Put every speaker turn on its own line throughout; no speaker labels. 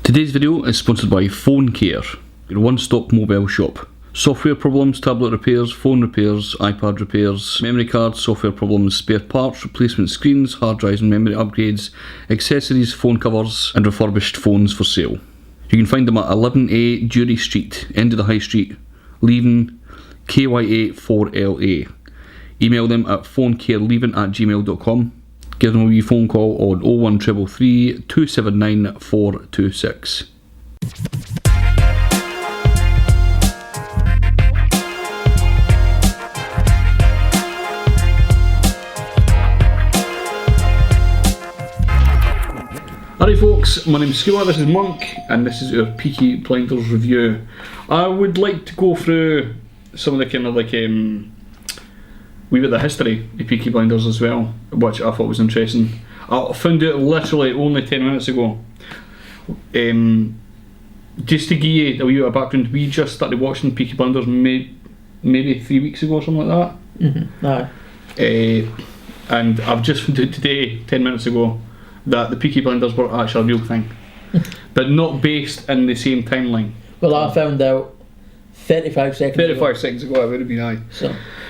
Today's video is sponsored by Phone Care, your one-stop mobile shop. Software problems, tablet repairs, phone repairs, iPad repairs, memory cards, software problems, spare parts, replacement screens, hard drives and memory upgrades, accessories, phone covers and refurbished phones for sale. You can find them at 11A Dury Street, end of the High Street, Leven, KY8 4LA. Email them at phonecareleven@gmail.com. Give them a wee phone call on 01333 279 426. Alright folks, my name's Scuba, this is Monk, and this is our Peaky Blinders review. I would like to go through some of the kind of like wee bit of the history of Peaky Blinders as well, which I thought was interesting. I found out literally only 10 minutes ago. Just to give you a wee bit of background, we just started watching Peaky Blinders maybe 3 weeks ago or something like that. And I've just found out today, 10 minutes ago, that the Peaky Blinders were actually a real thing, but not based in the same timeline.
Well, I found out 35 seconds
ago. It would have been aye.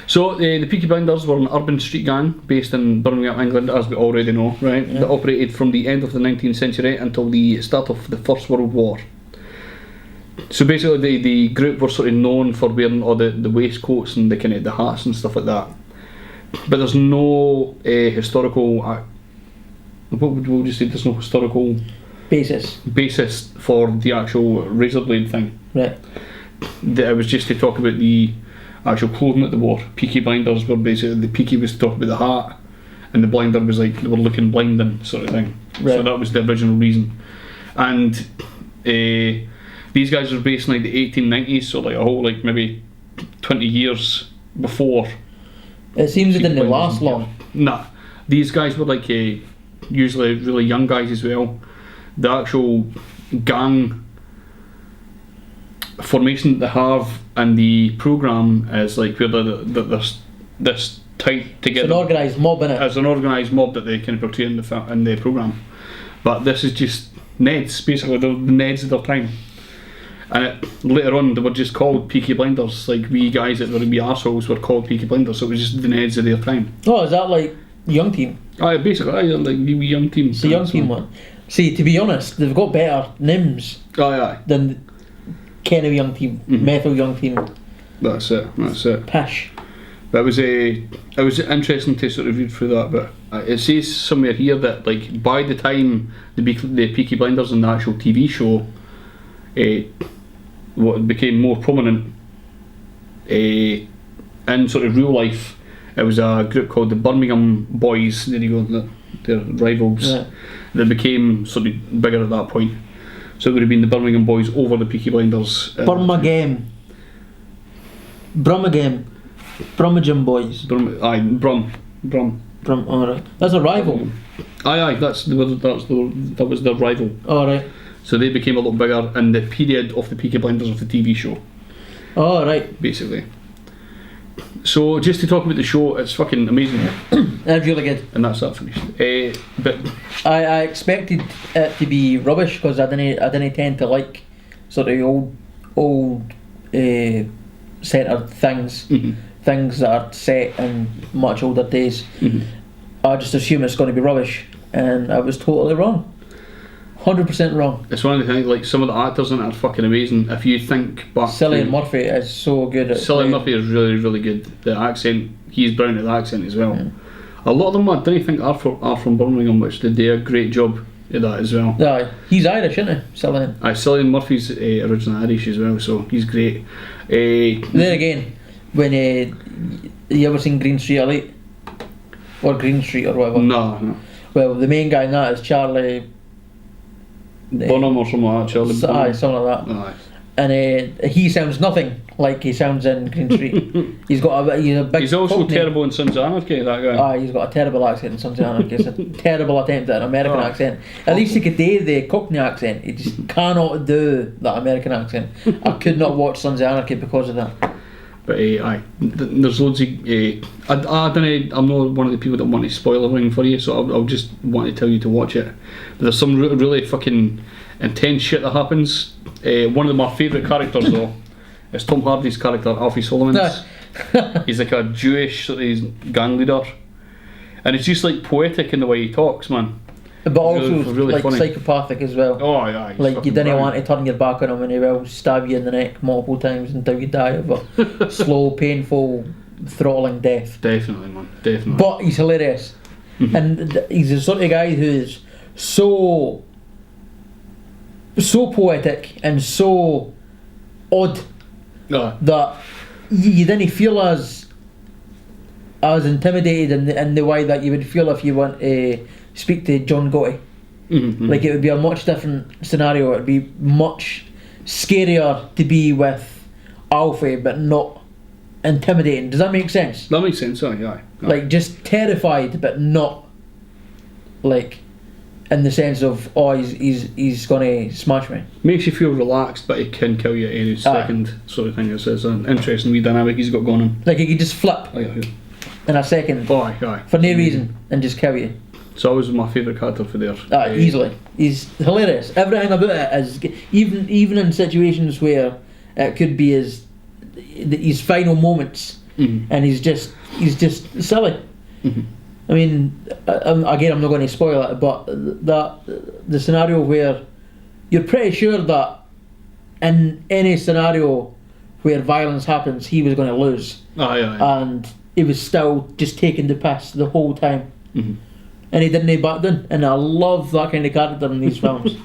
So the Peaky Blinders were an urban street gang based in Birmingham, England, as we already know, right? Yeah. That operated from the end of the 19th century until the start of the First World War. So basically, the group were sort of known for wearing all the waistcoats and the kind of the hats and stuff like that. But there's no historical. What would you say? There's no historical basis for the actual razor blade thing.
Right.
It was just to talk about the actual clothing that they wore. Peaky Blinders were basically, the Peaky was to talk about the hat, and the blinder was like they were looking blinding sort of thing. Right. So that was the original reason. And these guys were based in like the 1890s, so like a whole like maybe 20 years before.
It seems it didn't last long.
Nah, these guys were like usually really young guys as well. The actual gang formation that they have and the programme is like where there's this tight together.
It's an organised mob, innit?
It's an organised mob that they kind of portray in the programme. But this is just Neds, basically, the Neds of their time. And later on they were just called Peaky Blinders, like we guys that were wee arseholes were called Peaky Blinders, so it was just the Neds of their time.
Oh, is that like Young Team?
Aye, basically, like wee Young Team.
It's the Young Team one. See, to be honest, they've got better names than Kenny Young Team, Metal Young Team.
That's it.
Pish.
But it was interesting to sort of read through that, but it says somewhere here that like by the time the Peaky Blinders and the actual TV show what became more prominent in sort of real life, it was a group called the Birmingham Boys. There you go, their rivals. Yeah. That became sort of bigger at that point. So it would have been the Birmingham Boys over the Peaky Blinders.
Birmingham Boys.
Brum.
Alright. That's a rival.
Aye. That was their rival.
Alright.
So they became a lot bigger in the period of the Peaky Blinders of the TV show.
Alright.
Basically. So just to talk about the show, it's fucking amazing.
It's really good.
And that's that finished. But
I expected it to be rubbish because I didn't tend to like sort of old centred things, things that are set in much older days. I just assume it's going to be rubbish, and I was totally wrong. 100% wrong.
It's one of the things, like some of the actors in it are fucking amazing. If you think back,
Cillian Murphy is so good at
Cillian Murphy is really, really good. The accent, he's brilliant at the accent as well. Yeah. A lot of them I didn't think are from Birmingham, which they do a great job at that as well.
Yeah, he's Irish, isn't he, Cillian?
Cillian Murphy's originally Irish as well, so he's great.
Then again, when you ever seen Green Street Elite? Or Green Street or whatever?
No.
Well, the main guy in that is Charlie
Bonham or something like that, Charlie Bonham.
Aye, something like that.
Aye.
And he sounds nothing like he sounds in Green Street. He's a big.
He's also
Cockney.
terrible in Sons of Anarchy, that guy.
Aye, he's got a terrible accent in Sons of Anarchy. It's a terrible attempt at an American accent. At least he could do the Cockney accent. He just cannot do that American accent. I could not watch Sons of Anarchy because of that.
But aye, there's loads of. I don't. I'm not one of the people that want to spoil everything for you, so I'll just want to tell you to watch it. But there's some really fucking intense shit that happens. One of my favourite characters though is Tom Hardy's character, Alfie Solomons. He's like a Jewish sort of gang leader, and it's just like poetic in the way he talks, man.
But also
really
like
funny.
psychopathic as well.
Oh yeah, he's
Like you
fucking
didn't
brilliant.
want to turn your back on him, and he will stab you in the neck multiple times until you die of a slow, painful, throttling death.
Definitely, man, definitely.
But he's hilarious, and he's the sort of guy who's so poetic and so odd that you didn't feel as intimidated in the way that you would feel if you went to speak to John Gotti. Like it would be a much different scenario. It would be much scarier to be with Alfie, but not intimidating. Does that make sense?
That makes sense, aye.
Like just terrified, but not like in the sense of he's gonna smash me.
Makes you feel relaxed, but he can kill you at any second, sort of thing. It's an interesting wee dynamic he's got going on.
Like he could just flip
Aye.
in a second
Aye.
for no reason and just kill you.
So always my favourite character for there.
Easily, he's hilarious. Everything about it is even in situations where it could be his final moments, and he's just silly. I mean, again, I'm not going to spoil it, but the scenario where you're pretty sure that in any scenario where violence happens, he was going to lose, and he was still just taking the piss the whole time, and he didn't back down. And I love that kind of character in these films.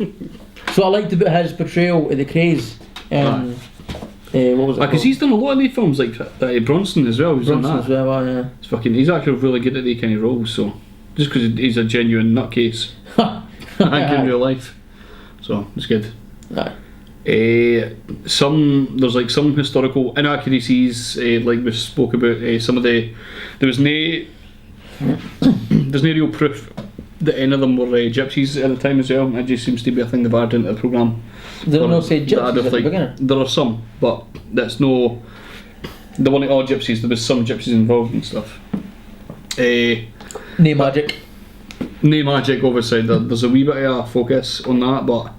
So I liked about his portrayal of the craze. What was it?
Because he's done a lot of these films, like Bronson as well. He's done that.
As well, yeah.
He's actually really good at these kind of roles. So just because he's a genuine nutcase, I think in real life. So it's good. There's like some historical inaccuracies, like we spoke about. There's no real proof that any of them were gypsies at the time as well. It just seems to be a thing they've added into the programme.
Did it not say gypsies at the beginning?
There are some, but that's no. There weren't all gypsies. There was some gypsies involved and stuff.
No magic.
No magic, obviously. There's a wee bit of a focus on that, but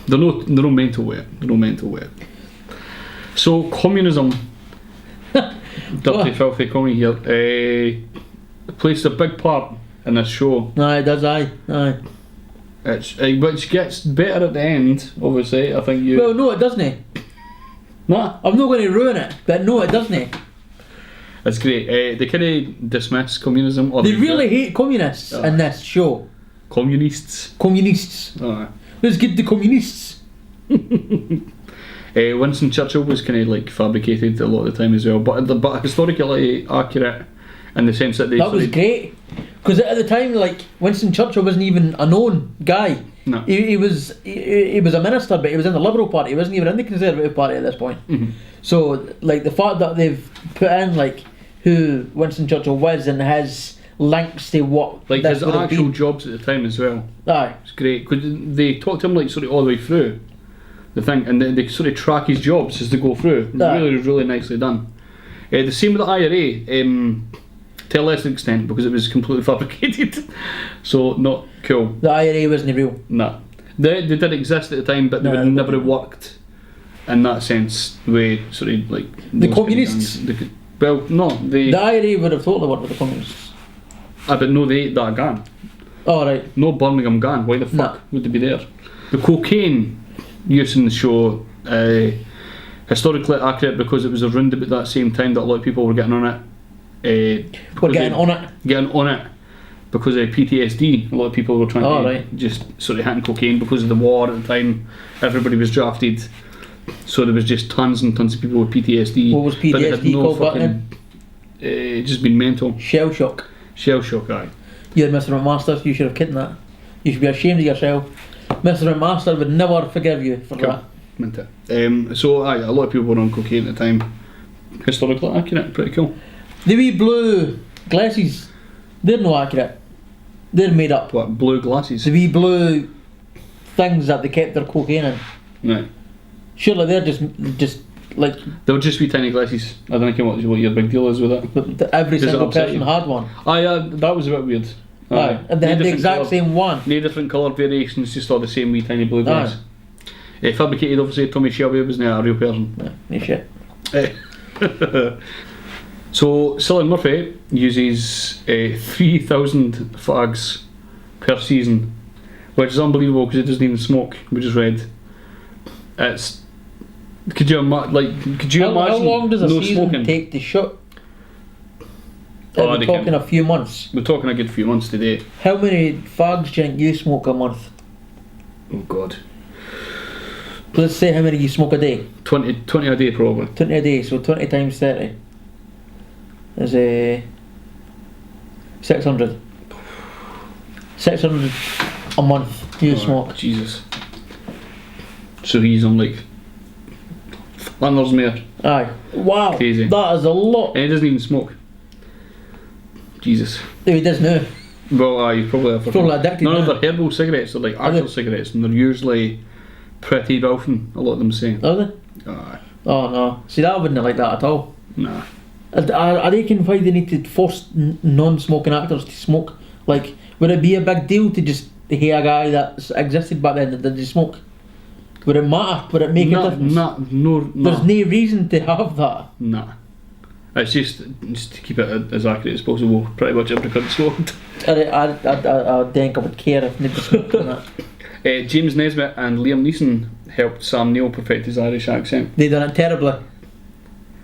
they're no mental way. They're no mental way. So communism, dirty, filthy commie here, plays a big part in this show.
Aye, it does. Aye.
Which gets better at the end, obviously. I think you.
Well, no, it doesn't.
Nah.
I'm not going to ruin it, but no, it doesn't.
It's great. They kind of dismiss communism. Or
They really hate communists in this show.
Communists.
Communists. Let's get the communists.
Winston Churchill was kind of like fabricated a lot of the time as well, but historically accurate in the sense that
that was great. Because at the time, like, Winston Churchill wasn't even a known guy.
No.
He was a minister, but he was in the Liberal Party. He wasn't even in the Conservative Party at this point. So, like, the fact that they've put in, like, who Winston Churchill was and his links to what
like
this
his
would have
actual
been.
jobs at the time as well.
Aye.
It's great because they talk to him like sort of all the way through the thing, and they sort of track his jobs as they go through. Really nicely done. The same with the IRA. To a lesser extent because it was completely fabricated, so not cool.
The IRA wasn't real.
Nah, they did exist at the time, but they would never have worked in that sense. The way sort of like
the communists.
The
IRA would have totally worked with the communists.
But no, they ate that gun.
Oh right.
No Birmingham gun. Why the fuck would they be there? The cocaine use in the show, historically accurate because it was around about that same time that a lot of people were getting on it.
We're getting on it
because of PTSD. A lot of people were trying to just sort of hitting cocaine because of the war at the time. Everybody was drafted, so there was just tons and tons of people with PTSD.
What was PTSD called back then?
Just been mental.
Shell shock.
Aye.
You're Mr. McMaster, you should have kicked that. You should be ashamed of yourself. Mr. McMaster would never forgive you for that.
Meant it. So aye, a lot of people were on cocaine at the time. Historically accurate, pretty cool.
The wee blue glasses, they're not accurate. They're made up.
What, blue glasses?
The wee blue things that they kept their cocaine in.
Right.
Surely they're just like...
They would just be tiny glasses. I don't know what your big deal is with it.
But every single person had one.
That was a bit weird.
Aye. And they had the exact same one.
No different colour variations, just all the same wee tiny blue guys. Fabricated, obviously, Tommy Shelby wasn't a real person.
No shit.
So, Cillian Murphy uses 3,000 fags per season, which is unbelievable because he doesn't even smoke. We just read. It's. Could you imagine?
How long does a
no
season
smoking?
take to shoot? We're talking a few months.
We're talking a good few months today.
How many fags do you think you smoke a month?
Oh God.
Let's say how many you smoke a day.
20 a day probably.
20 a day, so 20 times 30 is 600. 600 a month you smoke.
Jesus. So he's on like Landers Mare.
Aye. Wow.
Crazy.
That is a lot.
And he doesn't even smoke. Jesus.
He does now.
Well, he's probably
Probably addicted
none
now.
of their herbal cigarettes are like actual cigarettes, and they're usually pretty ralphing, a lot of them say.
Are they?
Aye.
Oh no. See, that wouldn't like that at all.
Nah.
I reckon why they need to force non-smoking actors to smoke. Like, would it be a big deal to just hear a guy that existed back then that did smoke? Would it matter? Would it make a difference?
No.
There's no reason to have that.
Nah. It's just to keep it as accurate as possible. Pretty much every cunt smoked.
I think I would care if nobody smoked on that.
James Nesbitt and Liam Neeson helped Sam Neill perfect his Irish accent.
They done it terribly.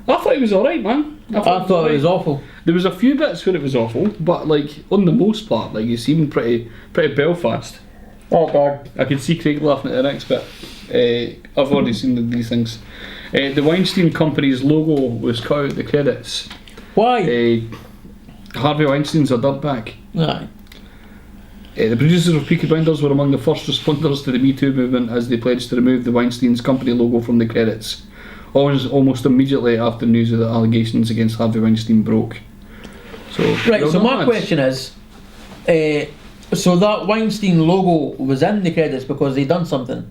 I thought it was alright, man.
I thought it was awful.
There was a few bits where it was awful, but like on the most part, like he seemed pretty Belfast.
Oh God.
I could see Craig laughing at the next bit. I've already seen these things. The Weinstein Company's logo was cut out of the credits.
Why?
Harvey Weinstein's a dirtbag.
Aye.
The producers of Peaky Blinders were among the first responders to the Me Too movement as they pledged to remove the Weinstein's Company logo from the credits. Almost immediately after news of the allegations against Harvey Weinstein broke.
Right, so my question is, so that Weinstein logo was in the credits because they done something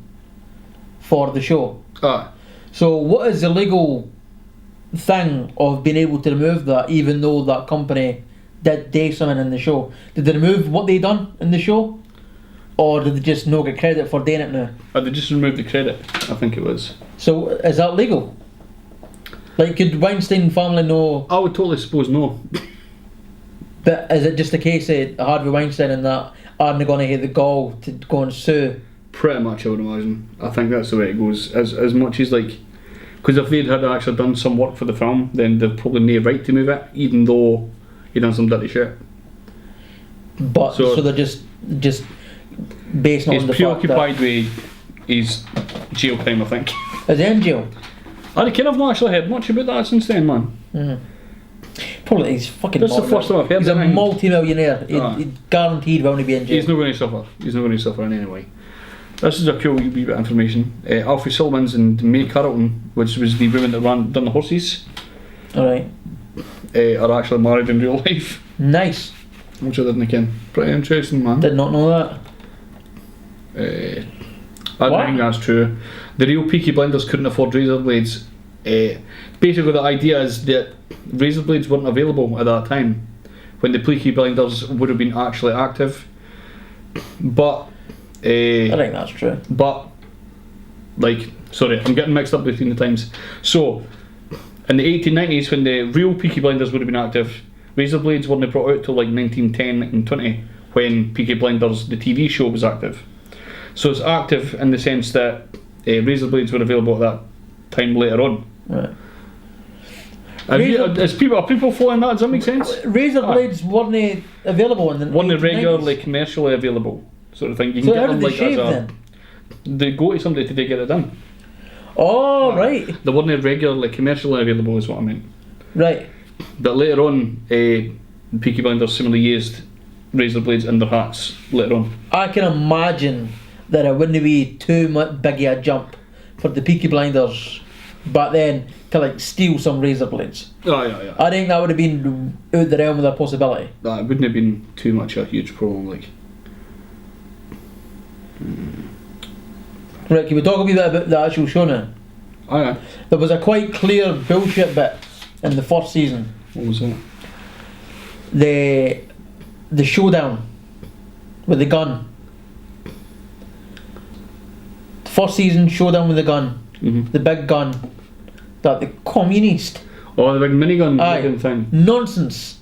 for the show. So what is the legal thing of being able to remove that even though that company did do something in the show? Did they remove what they done in the show? Or did they just not get credit for doing it now?
They just removed the credit, I think it was.
So is that legal? Like, could Weinstein family know?
I would totally suppose no.
But is it just a case of Harvey Weinstein and that aren't going to get the gall to go and sue?
Pretty much, I would imagine. I think that's the way it goes. As much as like, because if they'd had actually done some work for the film, then they've probably no right to move it, even though he done some dirty shit.
But so they're just based on the fact that
he's preoccupied with his jail time, I think.
Is he in jail?
I reckon I've not actually heard much about that since then, man.
Probably he's fucking.
That's the first time I've heard.
He's a multi-millionaire.
Ah.
He guaranteed will only be in jail.
He's not going to suffer. He's not going to suffer in any way. This is a cool wee bit of information. Alfie Sullivan's and May Carrollton, which was the women that done the horses,
Alright.
are actually married in real life.
Nice.
Which I didn't ken. Pretty interesting, man.
Did not know that.
I don't think that's true. The real Peaky Blinders couldn't afford razor blades. Basically, the idea is that razor blades weren't available at that time when the Peaky Blinders would have been actually active. But
I think that's true.
But sorry, I'm getting mixed up between the times. So, in the 1890s, when the real Peaky Blinders would have been active, razor blades weren't brought out till like 1910, 1920, when Peaky Blinders, the TV show, was active. So it's active in the sense that razor blades were available at that time later on.
Right.
Are people following that? Does that make sense?
Razor blades weren't available in the
weren't
1890s.
regularly commercially available, sort of thing. You can
So
get
how
them
did they
like
shave
as
then?
they go to somebody to get it done.
Oh, right.
They weren't regularly commercially available, is what I meant.
Right.
But later on, Peaky Blinders similarly used razor blades in their hats later on.
I can imagine that it wouldn't be too much big a jump for the Peaky Blinders back then to like steal some razor blades.
Yeah.
I think that would have been out the realm of their possibility.
That wouldn't have been too much a huge problem, like.
Right, can we talk a wee bit about the actual show now?
Aye.
There was a quite clear bullshit bit in the first season.
What was that?
The showdown with the gun. First season, showdown with the gun. The big gun. That the communist.
Oh, the big minigun looking thing.
Nonsense.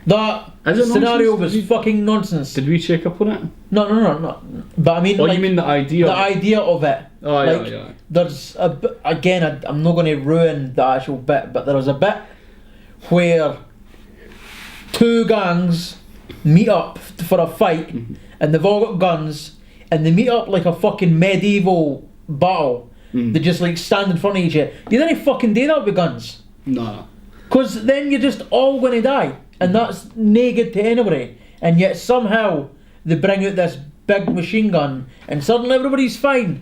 That scenario was fucking nonsense.
Did we check up on it?
No. But I mean,
you mean the idea?
The idea of it.
Oh, yeah.
There's again, I'm not going to ruin the actual bit, but there was a bit where two gangs meet up for a fight, and they've all got guns, and they meet up like a fucking medieval battle. They just like stand in front of each other. You didn't fucking do that with guns.
No.
Because then you're just all going to die, and that's no good to anybody. And yet somehow they bring out this big machine gun, and suddenly everybody's fine.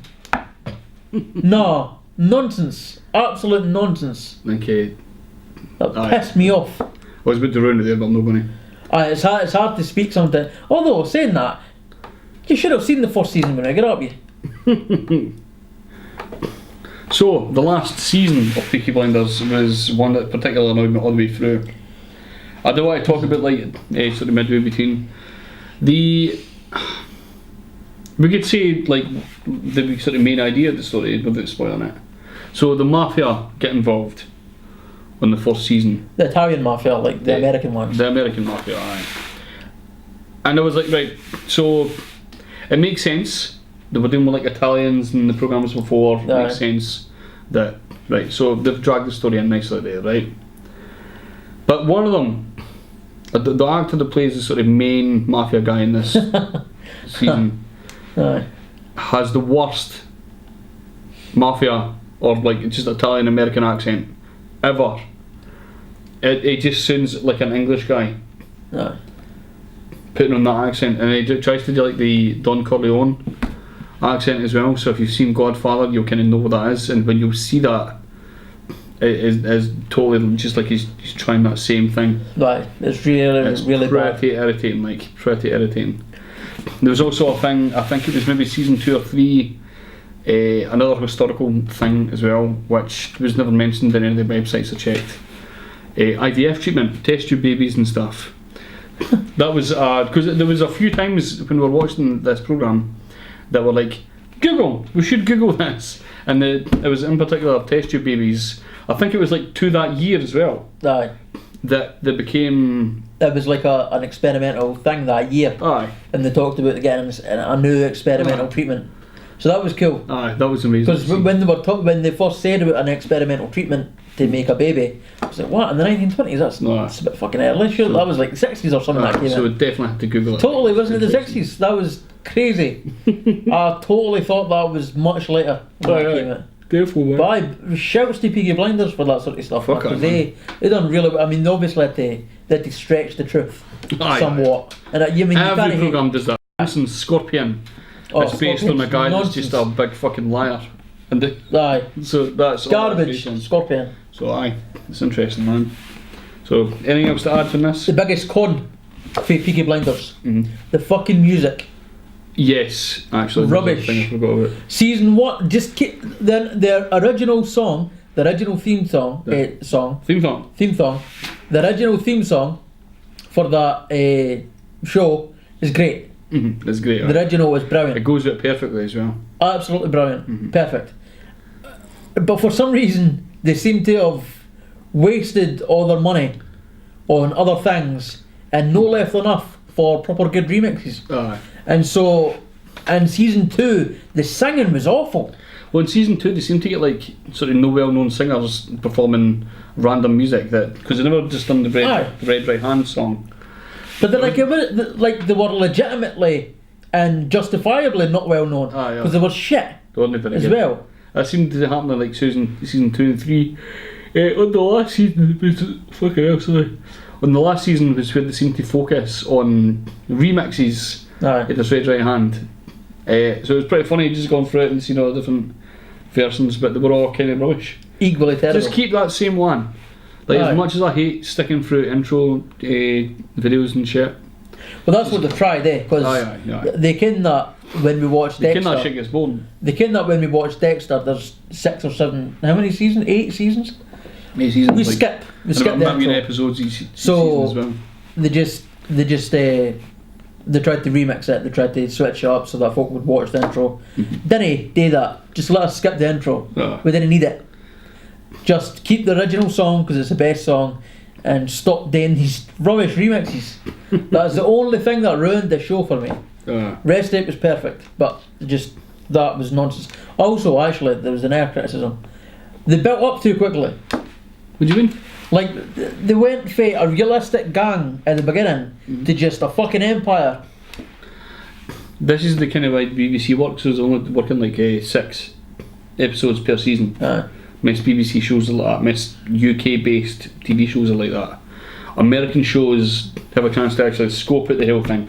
No, nonsense, absolute nonsense.
Okay.
That pissed me off.
I was about to ruin it there, but I'm not going to.
It's hard to speak sometimes. Although saying that, you should have seen the first season when I got up you.
So, the last season of Peaky Blinders was one that particularly annoyed me all the way through. I don't want to talk about like sort of midway between the. We could say like the sort of main idea of the story without spoiling it. So the mafia get involved on the first season.
The Italian mafia, like the American ones.
The American mafia, aye. And I was like, right, so it makes sense. They were dealing with like Italians in the programmes before. It makes sense that, right, so they've dragged the story in nicely there, right? But one of them, the actor that plays the sort of main mafia guy in this season, has the worst mafia or like just Italian American accent ever. It just sounds like an English guy putting on that accent, and he tries to do like the Don Corleone accent as well. So if you've seen Godfather, you'll kind of know what that is, and when you see that, it is totally just like he's trying that same thing.
Right, it's really
pretty irritating, like pretty irritating. There was also a thing, I think it was maybe season 2 or 3, another historical thing as well, which was never mentioned in any of the websites I checked. IVF treatment, test your babies and stuff. That was because there was a few times when we were watching this programme that were like, Google, we should Google this, and it was in particular test your babies. I think it was like to that year as well.
Aye.
That they became.
It was like an experimental thing that year.
Aye.
And they talked about getting a new experimental treatment. So that was cool.
Aye, that was amazing.
Because when they were when they first said about an experimental treatment to make a baby, I was like, what, in the 1920s? That's a bit fucking early. Sure, that was like the 60s or something that came
so
in.
we definitely had to Google it.
Totally, wasn't it the 60s? That was crazy. I totally thought that was much later when that came in.
Definitely.
But shouts to Peaky Blinders for that sort of stuff. Because they done really. I mean, obviously they had to stretch the truth somewhat. And
every programme does that. For instance, Scorpion. It's based on a guy that's just a big fucking liar. And so that's
garbage. Scorpion.
So it's interesting, man. So anything else to add from this?
The biggest con for Peaky Blinders. The fucking music.
Yes, actually,
rubbish.
Thing I forgot about.
Season 1, just keep their original song, the original theme song, the original theme song for that show is great.
It's great.
The original was brilliant.
It goes with it perfectly as well.
Absolutely brilliant, perfect. But for some reason, they seem to have wasted all their money on other things and no left enough for proper good remixes. And so, in season 2, the singing was awful.
Well, in season 2, they seem to get like sort of no well-known singers performing random music because they never just done the Red Right Hand song.
But they're like they were legitimately and justifiably not well known because they were shit as well.
That seemed to happen in like season 2 and 3. On the last season, on the last season was where they seemed to focus on remixes. It was Red Right Hand. So it was pretty funny just going through it and seeing all the different versions, but they were all kind of rubbish.
Equally terrible.
Just keep that same one. Like as much as I hate sticking through intro videos and shit.
Well, that's what they've tried, because they ken that when we watch Dexter.
They ken that shit gets boring.
They ken that when we watch Dexter. There's 6 or 7. How many seasons? 8 seasons.
8 seasons.
We skip the intro.
Episodes each season as well.
They just they tried to remix it, they tried to switch it up so that folk would watch the intro. Didn't do that. Just let us skip the intro. We didn't need it. Just keep the original song because it's the best song, and stop doing these rubbish remixes. That's the only thing that ruined the show for me. Rest of it was perfect, but just that was nonsense. Also, actually, there was an air criticism. They built up too quickly.
What do you mean?
Like, they went for a realistic gang at the beginning to just a fucking empire.
This is the kind of way BBC works. So it's only working like 6 episodes per season. Most BBC shows are like that. Most UK based TV shows are like that. American shows have a chance to actually scope out the whole thing.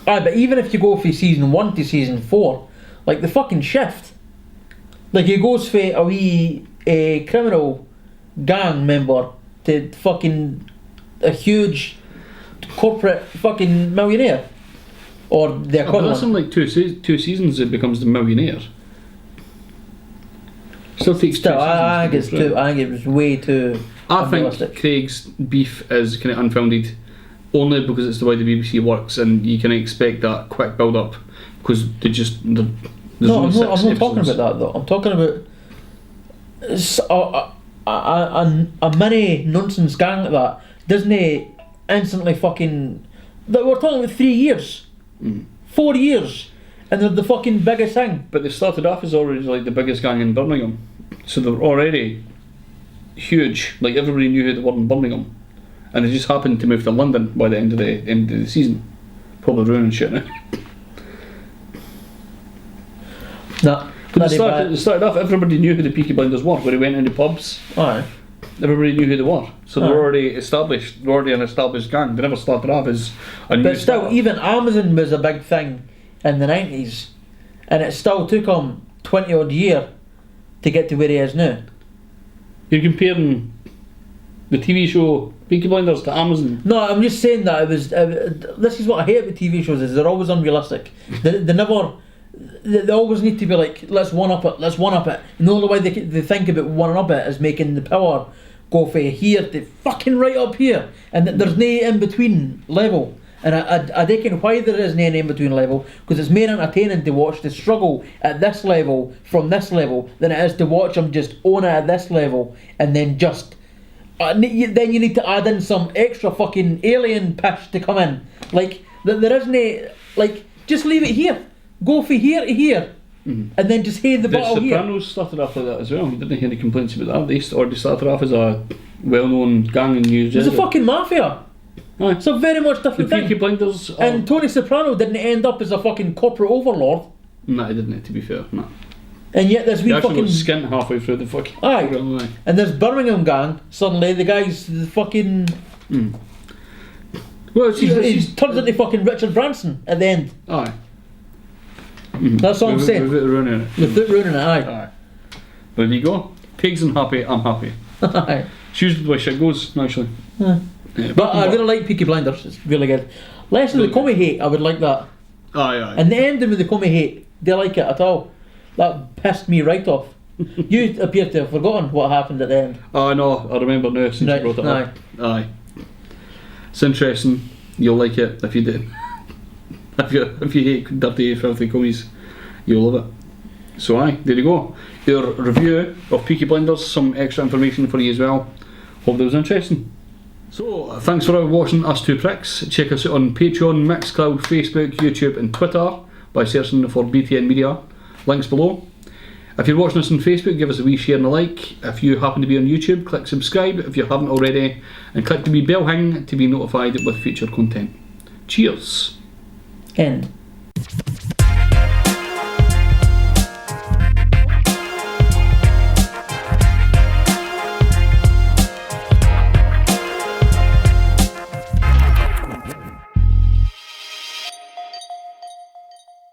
But even if you go from season 1 to season 4, like the fucking shift, like he goes for a wee criminal gang member to fucking a huge corporate fucking millionaire, or the equivalent.
But that's in like two seasons it becomes the millionaire. Still takes two seasons.
I think it was way too unrealistic.
I think Craig's beef is kind of unfounded, only because it's the way the BBC works, and you can expect that quick build up because they just. I'm not
talking about that though. I'm talking about a mini nonsense gang like that doesn't instantly fucking. We're talking about 3 years, 4 years, and they're the fucking biggest thing.
But they started off as already like the biggest gang in Birmingham, so they were already huge. Like everybody knew who they were in Birmingham, and they just happened to move to London by the end of the season. Probably ruining shit now.
Nah.
But they started off, everybody knew who the Peaky Blinders were. When they went into pubs, everybody knew who they were. So they were already established. They were already an established gang. They never started off as a new.
But still, even Amazon was a big thing in the 90s, and it still took him 20 odd years to get to where he is now.
You're comparing the TV show Peaky Blinders to Amazon.
No, I'm just saying that it was. This is what I hate about TV shows: is they're always unrealistic. They never. They always need to be like, let's one up it. And the only way they think about one up it is making the power go from here to fucking right up here, and there's no in between level. And I reckon why there isn't any in between level, because it's more entertaining to watch the struggle at this level from this level than it is to watch them just own it at this level and then just. Then you need to add in some extra fucking alien pish to come in. Like there isn't like just leave it here. Go from here to here, and then just head the battle here.
The Sopranos started off like that as well. You didn't hear any complaints about that. They started off as a well-known gang in New Jersey.
It's a fucking mafia. It's a very much different thing.
The Peaky Blinders.
And Tony Soprano didn't end up as a fucking corporate overlord.
No, he didn't. To be fair, no.
And yet there's wee fucking.
Got skint halfway through the fucking.
Aye. And there's Birmingham gang. Suddenly the guy's the fucking.
Well,
he turns into fucking Richard Branson at the end.
Aye.
That's what I'm saying.
Without ruining it.
Without ruining it, aye.
There you go. Pigs and happy, I'm happy.
Aye.
It's usually the way shit goes, actually.
Yeah, but I really like Peaky Blinders, it's really good. Less of the comedy hate, I would like that.
Aye.
And the ending with the comedy hate, do you like it at all? That pissed me right off. You appear to have forgotten what happened at the end.
Oh no, I remember now since you brought it up. Aye. It's interesting, you'll like it if you do. If you hate dirty, filthy comedies, you'll love it. So aye, there you go. Your review of Peaky Blinders, some extra information for you as well. Hope that was interesting. So, thanks for watching us two pricks. Check us out on Patreon, Mixcloud, Facebook, YouTube and Twitter by searching for BTN Media. Links below. If you're watching us on Facebook, give us a wee share and a like. If you happen to be on YouTube, click subscribe if you haven't already, and click the wee bell hang to be notified with future content. Cheers!
End.